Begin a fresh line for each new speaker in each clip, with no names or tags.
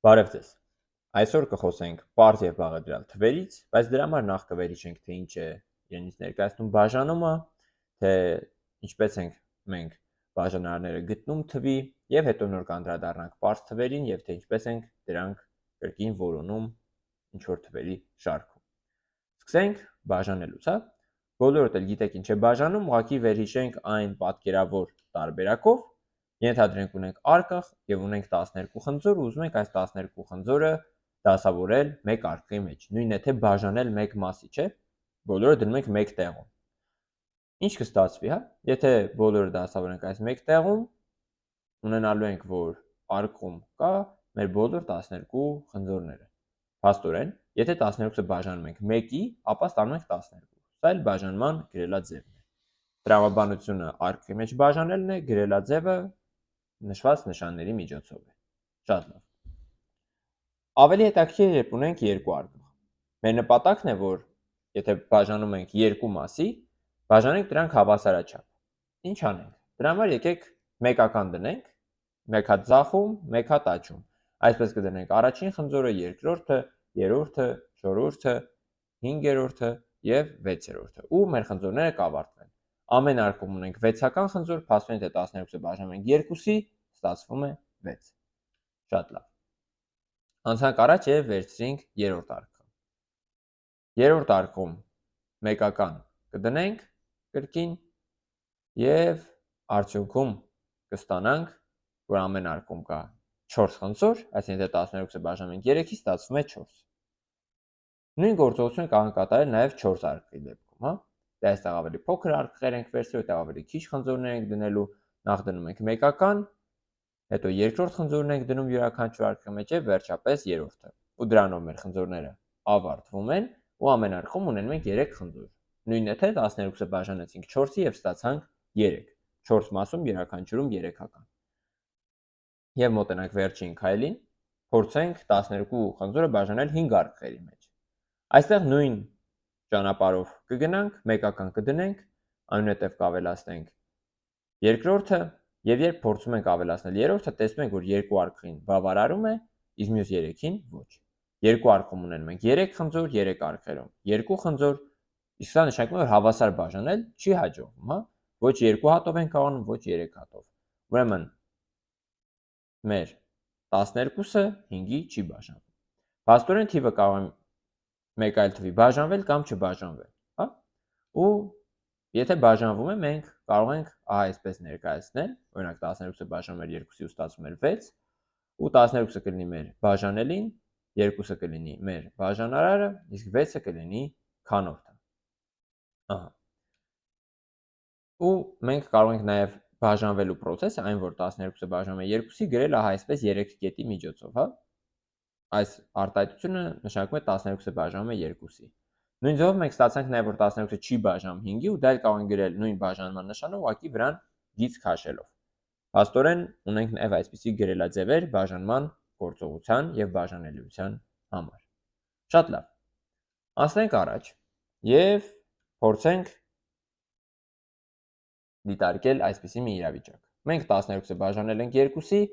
Բարև ձեզ։ Այսօր կխոսենք պարզ եւ բաղադրյալ թվերից, բայց դրա համար նախ կվերիչենք, թե ինչ է իրենից ներկայացնում բաժանումը, թե ինչպես ենք մենք բաժանարները գտնում թվի եւ հետո նոր կանդրադառնանք պարզ թվերին եւ թե ինչպես ենք դրանք կրկին որոնում ինչ որ թվերի շարքում։ Սկսենք բաժանելուց, հա։ Բոլորդ էլ գիտեք ինչ է բաժանում, ուղղակի վերհիշենք այն պատկերավոր տարբերակով։ Ենթադրենք ունենք արկղ եւ ունենք 12 խնձոր ու ուզում ենք այս 12 խնձորը դասավորել մեկ արկղի մեջ։ Նույնն է թե բաժանել մեկ մասի, չէ՞։ Բոլորը դնում ենք մեկ տեղում։ Ինչ կստացվի, հա։ Եթե բոլորը դասավորենք այս մեկ տեղում, ունենալու ենք, որ արկղում կա մեր բոլոր 12 խնձորները։ Փաստորեն, եթե 12-ը բաժանում ենք 1-ի, ապա ստանում ենք 12։ Սա էլ բաժանման գրելաձևն է։ Տրամաբանությունը արկղի մեջ բաժանելն է, գրելաձևը նշված նշանների միջոցով է։ Շատ լավ։ Ավելի հետաքրքիր է, երբ ունենք երկու արկղ։ Մեր նպատակն է, որ եթե բաժանում ենք երկու մասի, բաժանենք դրանք հավասարաչափ։ Ինչ անենք։ Դրա համար եկեք մեկական դնենք, մեկ հատ ձախում, մեկ հատ աջ։ Այսպես կդնենք առաջին խնձորը, երկրորդը, երրորդը, չորրորդը, հինգերորդը եւ 6-րդը։ Ու մեր խնձորները կավարտվեն։ Ամեն արկղում ունենք 6-ական խնձոր, փաստորեն թե 12-ը բաժանում ենք 2-ի, ստացվում է 6։ Շատ լավ։ Անցանք առաջ եւ վերցրինք երրորդ արկղը։ Երրորդ արկղում մեկական կդնենք կրկին եւ արդյունքում կստանանք, որ ամեն արկղում կա 4 խնձոր, այսինքն թե 12-ը բաժանում ենք 3-ի, ստացվում է 4։ Նույն գործողությունը կարող ենք կատարել նաեւ 4 արկղի դեպքում, հա։ Դե այստեղ ավելի փոքր արկղեր ենք վերցրել, այդտեղ ավելի քիչ խնձորներ ենք դնելու, նախ դնում ենք մեկական, հետո երկրորդ խնձորն ենք դնում յուրաքանչյուր արկղի մեջ եւ վերջապես երրորդը։ Ու դրանով մեր խնձորները ավարտվում են ու ամեն արկղում ունենում ենք 3 խնձոր։ Նույնն է թե 12-ը բաժանեցինք 4-ի եւ ստացանք 3։ 4 մասում յուրաքանչյուրում 3-ական։ Եվ մոտենանք վերջին քայլին, փորձենք 12 խնձորը բաժանել 5 արկղերի մեջ։ Այստեղ նույն ճանապարհով կգնանք, մեկական կդնենք, այնուհետև կավելացնենք երկրորդը եւ երբ փորձում ենք ավելացնել երրորդը, տեսնում ենք, որ երկու արկղին բավարարում է, իսկ մյուս 3-ին ոչ։ Երկու արկղում ունենում ենք 3 խնձոր, 3 արկղերում 2 խնձոր, իսկ սա նշանակում է, որ հավասար բաժանել չի հաջողվում, հա։ Ոչ 2 հատով են կարողանում, ոչ 3 հատով։ Ուրեմն մեր 12-ը 5-ի չի բաժանվում։ Փաստորեն թիվը կարող է մեկ այլ թվի բաժանվել կամ չբաժանվել, հա։ Ու եթե բաժանվում է, մենք կարող ենք այսպես ներկայացնել, օրինակ 12-ը բաժանում էր 2-ի ու ստացվում էր 6, ու 12-ը կլինի մեր բաժանելին, 2-ը կլինի մեր բաժանարարը, իսկ 6-ը կլինի քանորդը։ Ահա։ Ու մենք կարող ենք նաև բաժանվելու process-ը, այն որ 12-ը բաժանում է 2-ի, գրել այսպես 3 կետի միջոցով, հա։ Այս արտահայտությունը նշանակում է 12-ը բաժանում է 2-ի։ Նույն ձևով մենք ստացանք նաև որ 12-ը չի բաժանում 5-ի ու դա էլ կարող ենք գրել նույն բաժանման նշանը ուղղակի վրան գիծ քաշելով։ Փաստորեն ունենք նաև այսպիսի գրելաձևեր բաժանման գործողության եւ բաժանելիության համար։ Շատ լավ։ Անցնենք առաջ եւ փորձենք դիտարկել այսպիսի մի իրավիճակ։ Մենք 12-ը բաժանել ենք 2-ի,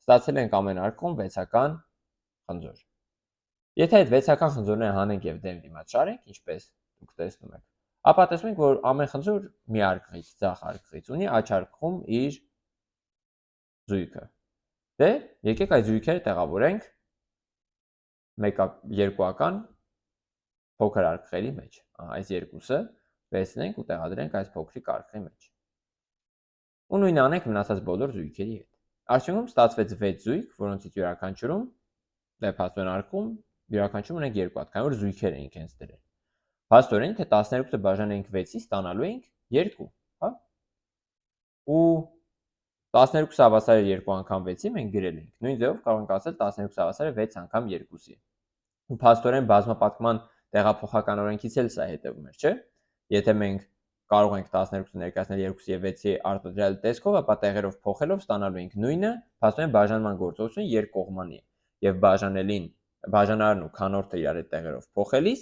ստացել ենք ամեն արկղում 6-ական խնձոր։ Եթե այդ 6-ական խնձորները հանենք եւ դեմ դիմաց շարենք, ինչպես դուք տեսնում եք, ապա տեսնում ենք, որ ամեն խնձոր մի արկղից, ձախ արկղից ունի աջ արկղում իր զույգը։ Դե, եկեք այդ զույգերը տեղավորենք երկուական փոքր արկղերի մեջ։ Այս երկուսը վերցնենք ու տեղադրենք այս փոքրիկ արկղի մեջ։ Ու նույնը անենք մնացած բոլոր զույգերի հետ։ Արդյունքում ստացվեց 6 զույգ, որոնցից յուրաքանչյուրում փաստորեն արկղում յուրաքանչյուրում ունենք 2 հատ, քանի որ զույգեր ենք հենց դրել։ Փաստորեն թե 12-ը բաժանենք 6-ի, ստանալու ենք 2, հա։ Ու 12-ը հավասար է 2 անգամ 6-ի, մենք գրել ենք։ Նույն ձևով կարող ենք ասել 12-ը հավասար է 6 անգամ 2-ի։ Ու փաստորեն բազմապատկման տեղափոխական օրենքից էլ սա հետևում է, չէ՞։ Եթե մենք կարող ենք 12-ը ներկայացնել 2-ի եւ 6-ի արտադրյալ տեսքով, ապա տեղերով փոխելով ստանալու ենք նույնը, փաստորեն բաժանման գործողությունը երկկողմանի է։ Եվ բաժանելին, բաժանարարն ու քանորդը իրար հետ տեղերով փոխելիս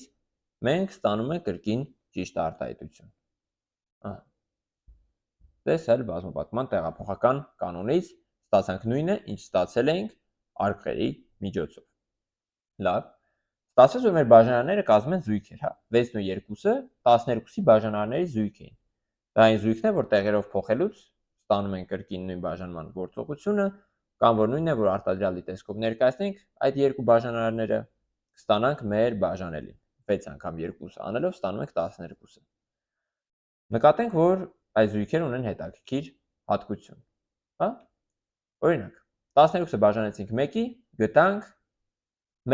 մենք ստանում ենք կրկին ճիշտ արտահայտություն։ Ահա։ Տեսել բազմապատկման տեղափոխական կանոնից ստացանք նույնը, ինչ ստացել ենք արկղերի միջոցով։ Լավ։ Ստացվեց, որ մեր բաժանարները կազմում են զույգեր, հա։ 6-ն ու 2-ը 12-ի բաժանարների զույգ են։ Դա այն զույգն է, որ տեղերով փոխելուց ստանում են կրկին նույն բաժանման գործողությունը, կամ որ նույնն է, որ արտադրյալի տեսքով ներկայացնենք այդ երկու բաժանարները, կստանանք մեր բաժանելին։ 6 անգամ 2 անելով ստանում ենք 12-ը։ Նկատենք, որ այս զույգերը ունեն հետաքրքիր հատկություն, հա։ Օրինակ, 12-ը բաժանեցինք 1-ի, գտանք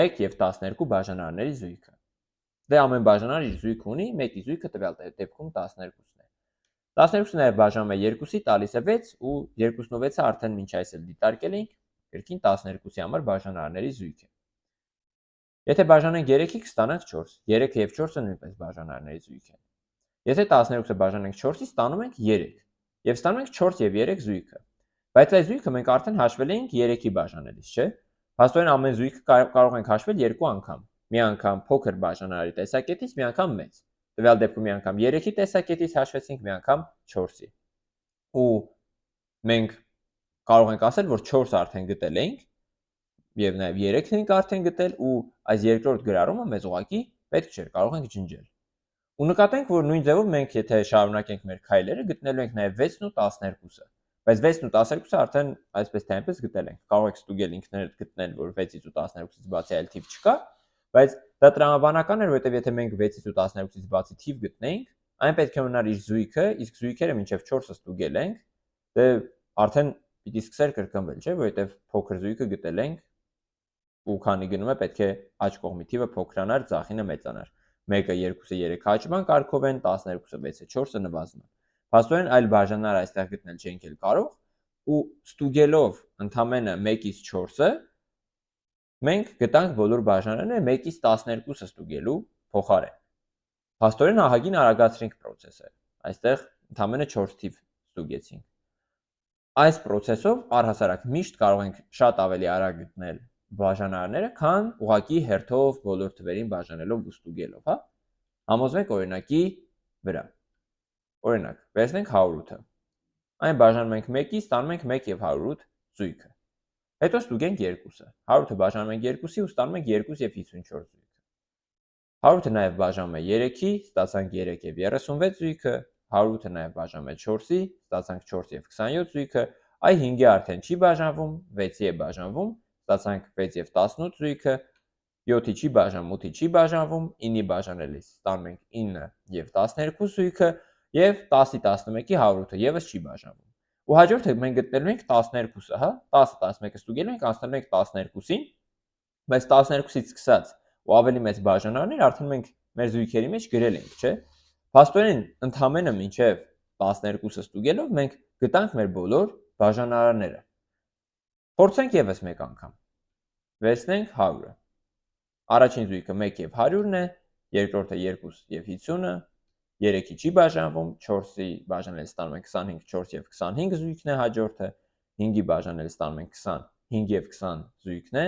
1 եւ 12 բաժանարների զույգը։ Դե ամեն բաժանար իր զույգ ունի, 1-ի զույգը տվյալ դեպքում 12-ն է։ 12-ը նաև բաժանում է 2-ի, տալիս է 6 ու 2-ն ու 6-ը արդեն մինչ այս էլ դիտարկել ենք, կրկին 12-ի համար բաժանարների զույգ է։ Եթե բաժանենք 3-ի, կստանանք 4։ 3-ը եւ 4-ը նույնպես բաժանարների զույգ են։ Եթե 12-ը բաժանենք 4-ից, ստանում ենք 3 եւ ստանում ենք 4 եւ 3 զույգը։ Բայց այս զույգը մենք արդեն հաշվել էինք 3-ի բաժանելիս, չէ՞։ Փաստորեն ամեն զույգը կարող ենք հաշվել 2 անգամ։ Մի անգամ փոքր բաժանարի տեսակետից, մի անգամ մեծ։ Տվյալ դեպքում մի անգամ 3-ի տեսակետից հաշվեցինք, մի անգամ 4-ի։ Ու մենք կարող ենք ասել, որ 4-ը արդեն գտել ենք եւ նաեւ 3-ն ենք արդեն գտել ու այս երկրորդ գրառումը մեզ ուղղակի պետք չէր, կարող ենք ջնջել։ Ու նկատենք, որ նույն ձևով մենք եթե շարունակենք մեր քայլերը, գտնելու ենք նաեւ 6-ն ու 12-ը։ Բայց 6-ն ու 12-ը արդեն այսպես թե այնպես գտել ենք։ Կարող եք ստուգել ինքներդ գտնել, որ 6-ից ու 12-ից բացի այլ թիվ չկա, բայց դա տրամաբանական էր, որովհետեւ եթե մենք 6-ից ու 12-ից բացի թիվ գտնեինք, այն պետք է ունենար իր զույգը, իսկ զույգերը մինչև 4-ը ստուգել ենք, դե արդեն պիտի սկսեր կրկնվել, չէ՞, որովհետեւ փոքր զույգը գտել ենք ու քանի գնում է պետք է աջ կողմի թիվը փոքրանար, ձախինը մեծանար։ 1-ը 2-ը 3 հաճման կարգով են, 12-ը 6-ը 4-ը նվազում են։ Փաստորեն այլ բաժանար այստեղ գտնել չենք էլ կարող ու ստուգելով ընդամենը 1-ից 4-ը մենք գտանք բոլոր բաժանարները 1-ից 12-ը ստուգելու փոխարեն։ Փաստորեն ահագին արագացրինք process-ը։ Այստեղ ընդամենը 4 թիվ ստուգեցինք։ Այս process-ով առհասարակ միշտ կարող ենք շատ ավելի արագ գտնել բաժանարները, քան ուղղակի հերթով բոլոր թվերին բաժանելով ու ստուգելով, հա։ Համոզվենք օրինակի վրա։ Օրինակ, վերցնենք 108-ը։ Այն բաժանում ենք 1-ի, ստանում ենք 1 եւ 108 զույգը։ Հետո ստուգենք 2-ը։ 108-ը բաժանում ենք 2-ի ու ստանում ենք 2 եւ 54 զույգը։ 108-ը նաեւ բաժանում է 3-ի, ստացանք 3 եւ 36 զույգը, 108-ը նաեւ բաժանում է 4-ի, ստացանք 4 եւ 27 զույգը, այ 5-ի արդեն չի բաժանվում, 6-ի է բաժանվում, ստացանք 6 եւ 18 զույգը, 7-ի չի բաժանում, 8-ի չի բաժանվում, 9-ի բաժանելիս ստանում ենք 9 եւ 12 զույգը եւ 10-ի 11-ի 108-ը եւս չի բաժանվում։ Ու հաջորդը մենք գտնելու ենք 12-ը, հա, 10-ը 11-ը ստուգելու ենք, անցնելու ենք 12-ին, բայց 12-ից սկսած ու ավելի մեծ բաժանարներ արդեն մենք մեր զույգերի մեջ գրել ենք, չէ՞։ Փաստորեն ընդամենը մինչև 12-ը ստուգելով մենք գտանք մեր բոլոր բաժանարները։ Փորձենք եւս մեկ անգամ։ Վերցնենք 100-ը։ Առաջին զույգը 1 եւ 100-ն է, երկրորդը 2 եւ 50-ը, 3-ի չի բաժանվում, 4-ի բաժանել ստանում ենք 25, 4 եւ 25 զույգն է հաջորդը, 5-ի բաժանել ստանում ենք 20, 5 եւ 20 զույգն է,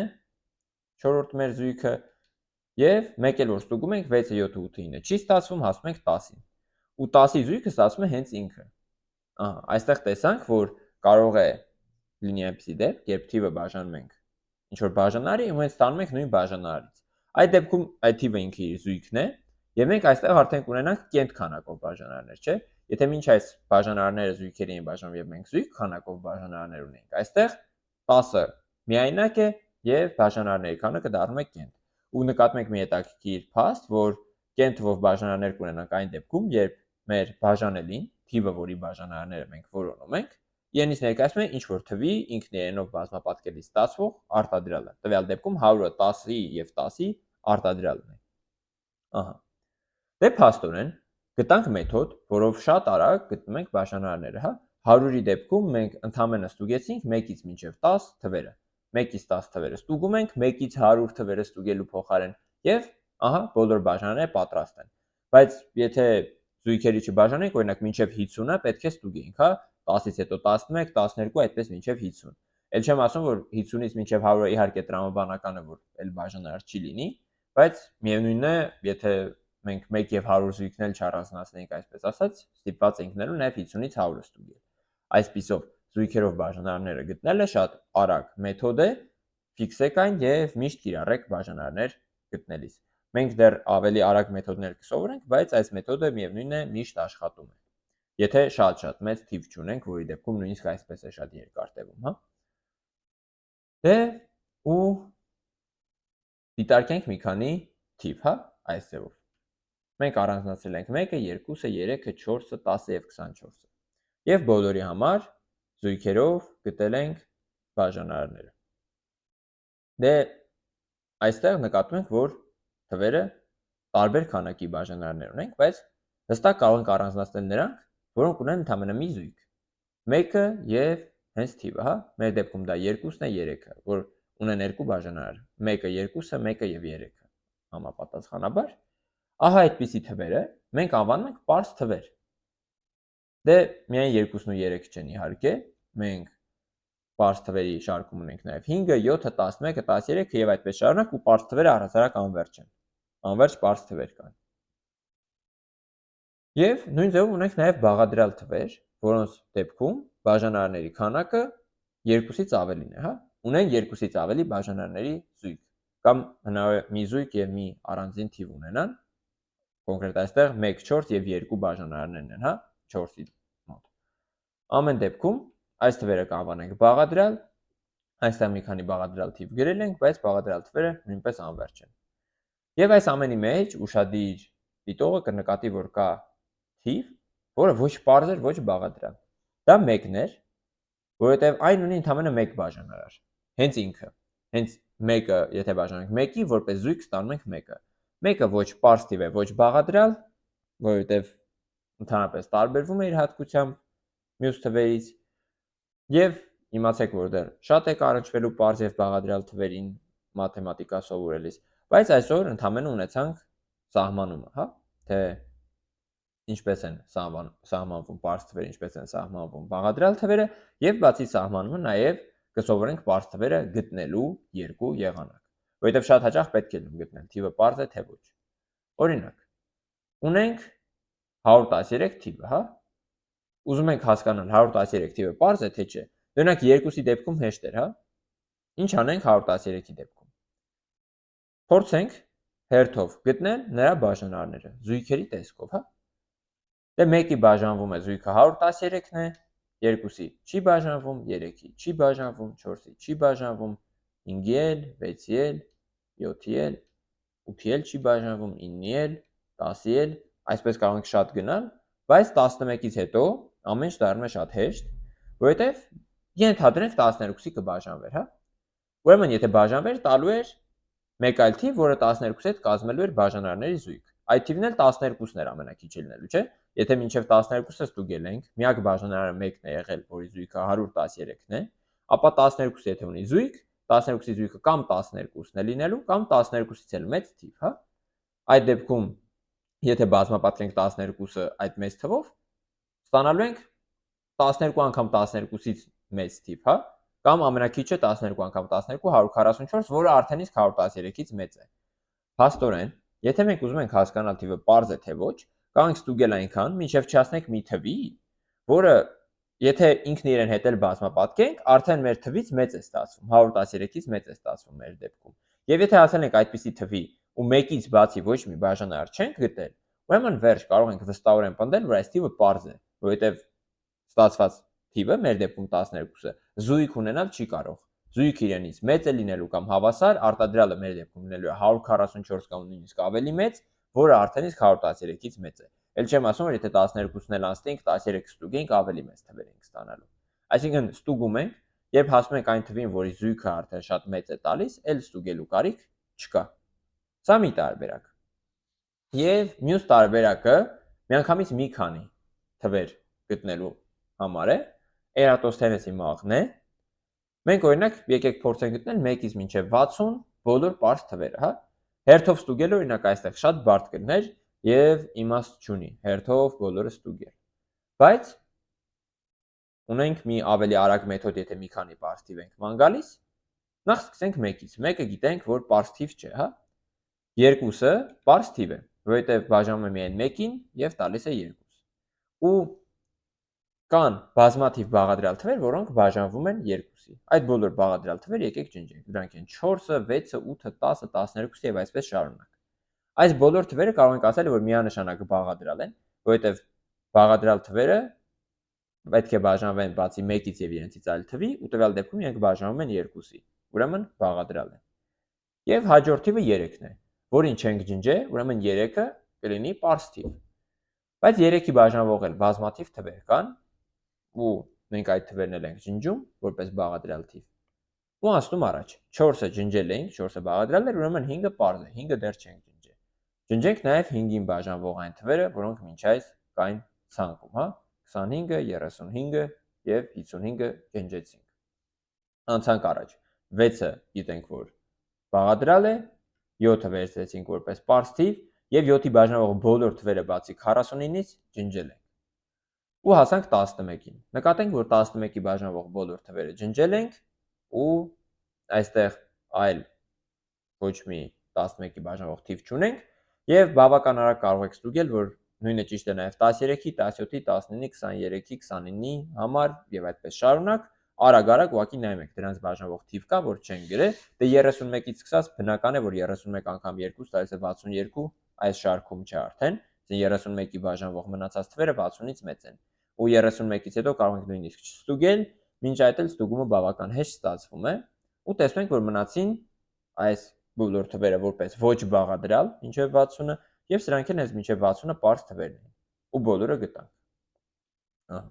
չորրորդ մեր զույգը, եւ մեկ էլ որ ստուգում ենք 6-ը 7-ը 8-ը 9-ը չի ստացվում, հասնում ենք 10-ին։ Ու 10-ի զույգը ստացվում է հենց ինքը։ Ահա, այստեղ տեսանք, որ կարող է լինի այնպիսի դեպք, երբ թիվը բաժանում ենք ինչ որ բաժանարի ու հենց ստանում ենք նույն բաժանարից։ Այդ դեպքում այդ թիվը ինքը իր զույգն է, եւ մենք այստեղ արդեն կունենանք կենտ քանակով բաժանարներ, չէ՞։ Եթե մինչ այս բաժանարները զույգերի են բաժանում եւ մենք զույգ քանակով բաժանարներ ունենք, այստեղ 10-ը միայնակ է եւ բաժանարների քանակը դառնում է կենտ։ Ու նկատում ենք մի հետաքրքիր փաստ, որ կենտ թվով բաժանարներ կունենանք այն դեպքում, երբ մեր բաժանելին, թիվը, որի բաժանարները մենք որոնում ենք, իրենից ներկայացնում է ինչ որ թվի ինքն իրենով բազմապատկելից ստացվող արտադրյալը։ Տվյալ դեպքում 100-ը 10-ի եւ 10-ի արտադրյալն է։ Ահա։ Դե փաստորեն գտանք մեթոդ, որով շատ արագ գտնում ենք բաժանարները, հա։ 100-ի դեպքում մենք ընդամենը ստուգեցինք 1-ից մինչև 10 թվերը։ 1-ից 10 թվերը ստուգում ենք, 1-ից 100 թվերը ստուգելու փոխարեն եւ ահա բոլոր բաժանարները պատրաստ են։ Բայց եթե զույգերի չբաժանենք, օրինակ մինչև 50-ը պետք է ստուգենք, հա, 10-ից հետո 11, 12, այդպես մինչև 50։ Էլ չեմ ասում, որ 50-ից մինչև 100-ը իհարկե տրամաբանական է, որ այլ բաժանար չի լինի, բայց միևնույնն է, եթե մենք 1 եւ 100 զույգն էլ չառանձնացնենք, այսպես ասած, ստիպված ենք լինելու նաեւ 50-ից 100-ը ստուգել։ Այսպիսով զույգերով բաժանարները գտնելը շատ արագ մեթոդ է, ֆիքսեք այն եւ միշտ կիրառեք բաժանարներ գտնելիս։ Մենք դեռ ավելի արագ մեթոդներ կսովորենք, բայց այս մեթոդը միևնույնն է միշտ աշխատում է։ Եթե շատ մեծ թիվ չունենք, որի դեպքում նույնիսկ այսպես է շատ երկար տևում, հա։ Դե ու դիտարկենք մի քանի թիվ, հա, այս ձևով։ Մենք առանձնացրել ենք 1-ը, 2-ը, 3-ը, 4-ը, 10-ը եւ 24-ը։ Եվ բոլորի համար զույգերով գտել ենք բաժանարները։ Դե այստեղ նկատում ենք, որ թվերը տարբեր քանակի բաժանարներ ունենք, բայց հստակ կարող ենք առանձնացնել նրանք, որոնք ունեն ընդամենը մի զույգ։ 1-ը եւ հենց թիվը, հա, մեր դեպքում դա 2-ն է, 3-ը, որ ունեն երկու բաժանար, 1-ը, 2-ը, 1-ը եւ 3-ը համապատասխանաբար։ Ահա այդպիսի թվերը մենք անվանում ենք պարզ թվեր։ Դե միայն 2-ն ու 3-ը չեն իհարկե, մենք պարզ թվերի շարքում ունենք նաև 5-ը, 7-ը, 11-ը, 13-ը եւ այդպես շարունակ, ու պարզ թվերը առհասարակ անվերջ են։ Անվերջ պարզ թվեր կան։ Եվ նույն ձևով ունենք նաև բաղադրյալ թվեր, որոնց դեպքում բաժանարների քանակը 2-ից ավելին է, հա։ Ունեն 2-ից ավելի բաժանարների զույգ, կամ հնարավոր է մի զույգ եւ մի առանձին թիվ ունենան։ Կոնկրետ այստեղ 1, 4 եւ 2 բաժանարներն են, հա, 4-ի մոտ։ Ամեն դեպքում այս թվերը կանվանենք բաղադրյալ, այստեղ մի քանի բաղադրյալ թիվ գրել ենք, բայց բաղադրյալ թվերը նույնպես անվերջ են։ Եվ այս ամենի մեջ ուշադիր դիտողը կնկատի, որ կա թիվ, որը ոչ պարզ էր, ոչ բաղադրյալ։ Դա 1-ն էր, որովհետև այն ունի ընդամենը 1 բաժանարար։ Հենց ինքը։ Հենց 1-ը, եթե բաժանենք 1-ի, որպես զույգ ստանում ենք 1-ը։ 1-ը ոչ պարզ թիվ է, ոչ բաղադրյալ, որովհետև ընդհանրապես տարբերվում է իր հատկությամբ մյուս թվերից, եւ իմացեք, որ դեռ շատ եք առնչվելու պարզ եւ բաղադրյալ թվերին մաթեմատիկա սովորելիս, բայց այսօր ընդհանրապես ունեցանք սահմանումը, հա, թե ինչպես են սահմանվում պարզ թվերը, ինչպես են սահմանվում բաղադրյալ թվերը, եւ բացի սահմանումը նաեւ կսովորենք պարզ թվերը գտնելու երկու եղանակ, որովհետեւ շատ հաճախ պետք է գտնել թիվը պարզ է թե ոչ։ Օրինակ, ունենք 113 թիվը, հա։ Ուզում ենք հասկանալ 113 թիվը պարզ է թե չէ։ Օրինակ 2-ի դեպքում հեշտ էր, հա։ Ինչ անենք 113-ի դեպքում։ Փորձենք հերթով գտնել նրա բաժանարները զույգերի տեսքով, հա։ Դե 1-ի բաժանվում է զույգը 113-ն է, 2-ի չի բաժանվում, 3-ի չի բաժանվում, 4-ի չի բաժանվում, 5-ի էլ, 6-ի էլ, 7-ի էլ, 8-ի էլ չի բաժանվում, 9-ի էլ, 10-ի էլ, այսպես կարող ենք շատ գնալ, բայց 11-ից հետո ամեն ինչ դառնում է շատ հեշտ, որովհետև ենթադրենք 12-ի կբաժանվեր, հա։ Ուրեմն եթե բաժանվեր, տալու էր մեկ այլ թիվ, որը 12-ի հետ կազմելու էր բաժանարների զույգ։ Այդ թիվն էլ 12-ն էր ամենակիչը լինելու, չէ՞։ Եթե մինչև 12-ը ստուգել ենք, միակ բաժանարը 1-ն է եղել, որի զույգը 113-ն է, ապա 12-ը եթե ունի զույգ, 12-ի զույգը կամ 12-ն է լինելու, կամ 12-ից էլ մեծ թիվ, հա։ Այդ դեպքում, եթե բազմապատկենք 12-ը այդ մեծ թվով, ստանալու ենք 12 անգամ 12-ից մեծ թիվ, հա, կամ ամենակիչը 12 անգամ 12 144, որը արդեն իսկ 113-ից մեծ է։ Փաստորեն, եթե մենք ուզում ենք հասկանալ թիվը պարզ է թե ոչ, կարող ենք ստուգել այնքան, մինչև չհասնենք մի թվի, որը եթե ինքն իրեն հետ էլ բազմապատկենք, արդեն մեր թվից մեծ է ստացվում, 113-ից մեծ է ստացվում մեր դեպքում։ Եվ եթե հասել ենք այդպիսի թվի ու 1-ից բացի ոչ մի բաժանար չենք գտել, ուրեմն վերջ կարող ենք վստահորեն պնդել, որ այս թիվը պարզ է, որովհետև ստացված թիվը մեր դեպքում 12-ը զույգ ունենալ չի կարող։ Զույգ իրենից մեծ է լինելու կամ հավասար, արտադրյալը մեր դեպքում լինելու է 144 կամ նույնիսկ ավելի մեծ, որը արդեն իսկ 113-ից մեծ է։ Էլ չեմ ասում, որ եթե 12-ն էլ անցնենք, 13-ը ստուգենք, ավելի մեծ թվեր ենք ստանալու։ Այսինքն ստուգում ենք, երբ հասնում ենք այն թվին, որի զույգը արդեն շատ մեծ է տալիս, էլ ստուգելու կարիք չկա։ Սա մի տարբերակ։ Եվ մյուս տարբերակը միանգամից մի քանի թվեր գտնելու համար է, Էրատոսթենեսի մաղն է։ Մենք օրինակ եկեք փորձենք գտնել 1-ից մինչև 60 բոլոր պարզ թվերը, հա։ Հերթով ստուգել օրինակ այստեղ շատ բարդ կլիներ եւ իմաստ չունի հերթով բոլորը ստուգել։ Բայց ունենք մի ավելի արագ մեթոդ, եթե մի քանի պարզ թիվ ենք ման գալիս։ Նախ սկսենք 1-ից։ 1-ը գիտենք, որ պարզ թիվ չէ, հա։ 2-ը պարզ թիվ է, որովհետեւ բաժանում է միայն 1-ին եւ տալիս է 2։ Ու Կան բազմաթիվ բաղադրյալ թվեր, որոնք բաժանվում են 2-ի։ Այդ բոլոր բաղադրյալ թվերը եկեք ջնջենք։ Դրանք են 4-ը, 6-ը, 8-ը, 10-ը, 12-ը եւ այսպես շարունակ։ Այս բոլոր թվերը կարող ենք ասել, որ միանշանակ բաղադրյալ են, որովհետեւ բաղադրյալ թվերը պետք է բաժանվեն բացի 1-ից եւ իրենցից այլ թվի, ու տվյալ դեպքում իրենք բաժանվում են 2-ի։ Ուրեմն բաղադրյալ են։ Եվ հաջորդ թիվը 3-ն է, որին չենք ջնջել, ուրեմն 3-ը կլինի պարզ թիվ։ Բայց 3-ի բաժանվող էլ բազմաթիվ թվեր կան, ու մենք այդ թվերն էլ ենք ջնջում որպես բաղադրյալ թիվ։ Ու անցնում առաջ։ 4-ը ջնջել ենք, 4-ը բաղադրյալ էր, ուրեմն 5-ը պարզ է, 5-ը դեռ չենք ջնջել։ Ջնջենք նաև 5-ին բաժանվող այն թվերը, որոնք մինչ այս կային ցանկում, հա, 25-ը, 35-ը եւ 55-ը ջնջեցինք։ Անցանք առաջ։ 6-ը գիտենք, որ բաղադրյալ է, 7-ը վերցրեցինք որպես պարզ թիվ եւ 7-ի բաժանվող բոլոր թվերը բացի 49-ից ջնջել ենք։ Ու հասանք 11-ին։ Նկատենք, որ 11-ի բաժանվող բոլոր թվերը ջնջել ենք ու այստեղ այլ ոչ մի 11-ի բաժանվող թիվ չունենք եւ բավական արագ կարող եք ստուգել, որ նույնը ճիշտ է նաեւ 13-ի, 17-ի, 19-ի, 23-ի, 29-ի համար եւ այդպես շարունակ։ Արագ-արագ ուղղակի նայում եք, դրանց բաժանվող թիվ կա, որ չեն գրել, դե 31-ից սկսած բնական է, որ 31 անգամ 2 տալիս է 62, այս շարքում չէ արդեն, 31-ի բաժանվող մնացած թվերը 60-ից մեծ են։ Ու 31-ից հետո կարող ենք նույնիսկ չստուգել, մինչ այդ էլ ստուգումը բավական հեշտ ստացվում է, ու տեսնում ենք, որ մնացին այս բոլոր թվերը որպես ոչ բաղադրյալ, մինչև 60-ը, եւ սրանք են հենց մինչև 60-ը պարզ թվերն են, ու բոլորը գտանք։ Ահա։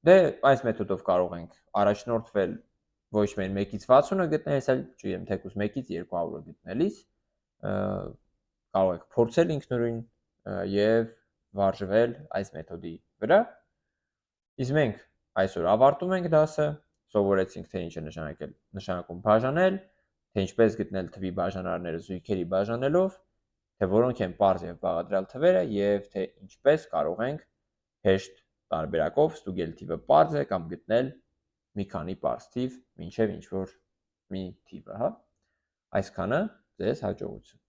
Դե այս մեթոդով կարող ենք առաջնորդվել ոչ միայն 1-ից 60-ը գտնելիս, այլ չգիտեմ, թեկուզ 1-ից 200-ը գտնելիս, կարող եք փորձել ինքնուրույն եւ վարժվել այս մեթոդի վրա։ Իսկ մենք այսօր ավարտում ենք դասը, սովորեցինք, թե ինչ է նշանակում բաժանել, թե ինչպես գտնել թվի բաժանարները զույգերի բաժանելով, թե որոնք են պարզ եւ բաղադրյալ թվերը եւ թե ինչպես կարող ենք հեշտ տարբերակով ստուգել թիվը պարզ է կամ գտնել մի քանի պարզ թիվ մինչև ինչ որ մի թիվը, հա։ Այսքանը, ձեզ հաջողություն։